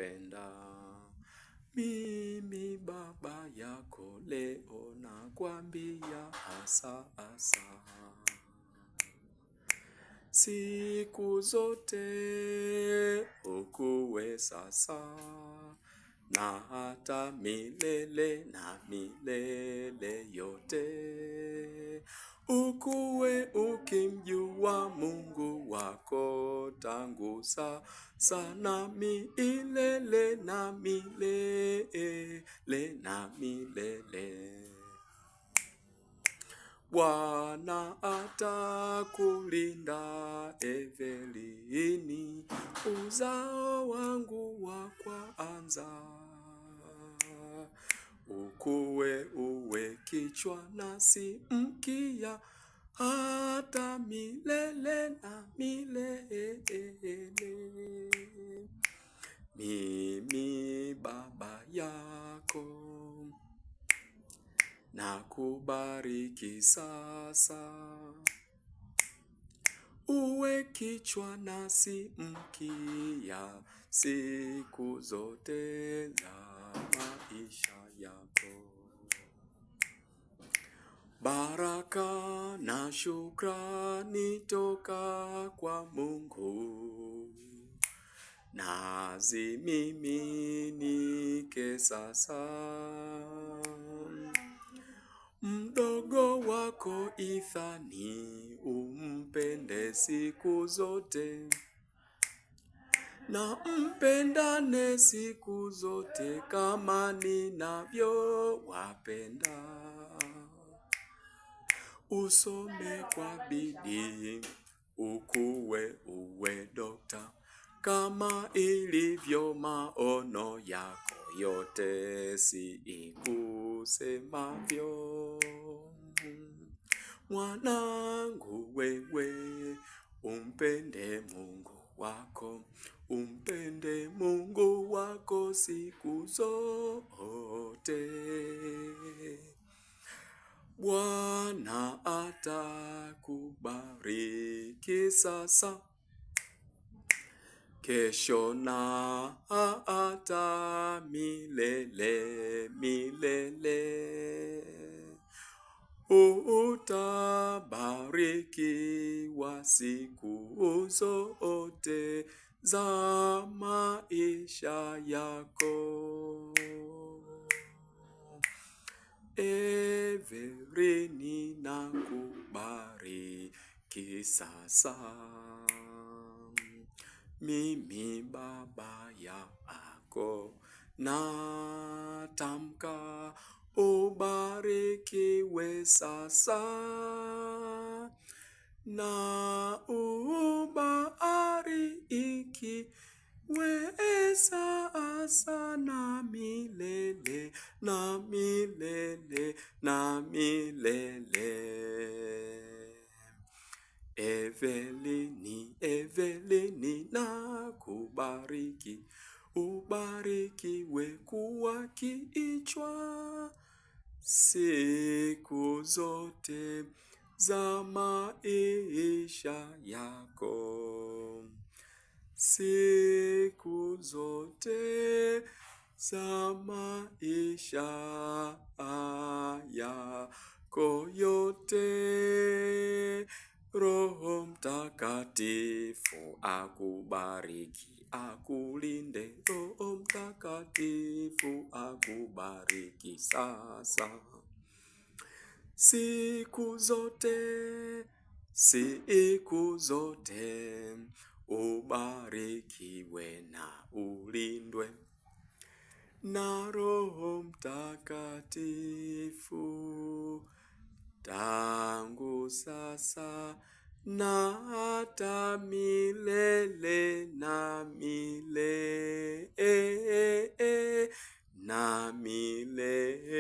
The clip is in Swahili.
nakupenda. Mimi baba yako leo nakwambia asante. Siku zote ukuwe sasa na hata milele na milele yote. Ukuwe ukimjua Mungu wako tangu sasa na milele na milele na milele. Bwana atakulinda Evelini, uzao wangu wa kwanza. Ukuwe uwe kichwa na si mkia, hata milele na milele. Mimi baba yako nakubariki sasa. Uwe kichwa na si mkia siku zote za maisha yako. Baraka na shukrani toka kwa Mungu nazimiminike sasa. Mdogo wako Ethani umpende siku zote na mpendane siku zote kama ninavyowapenda. Usome kwa bidii ukuwe uwe dokta kama ilivyo maono yako yote sikusemavyo. Mwanangu wewe umpende Mungu wako, umpende Mungu wako siku zote. Bwana atakubariki sasa, kesho na hata milele milele. Utabarikiwa siku zote za maisha yako. Everini nakubariki sasa. Mimi baba yako natamka ubarikiwe sasa na ubarikiwe sasa na milele na milele na milele. Evelini nakubariki, ubarikiwe kuwa kichwa siku zote za maisha yako. Siku zote za maisha yako yote. Roho Mtakatifu akubariki, akulinde. Roho Mtakatifu akubariki sasa. Siku zote ubarikiwe na ulindwe na Roho Mtakatifu tangu sasa na hata milele na milele na milele.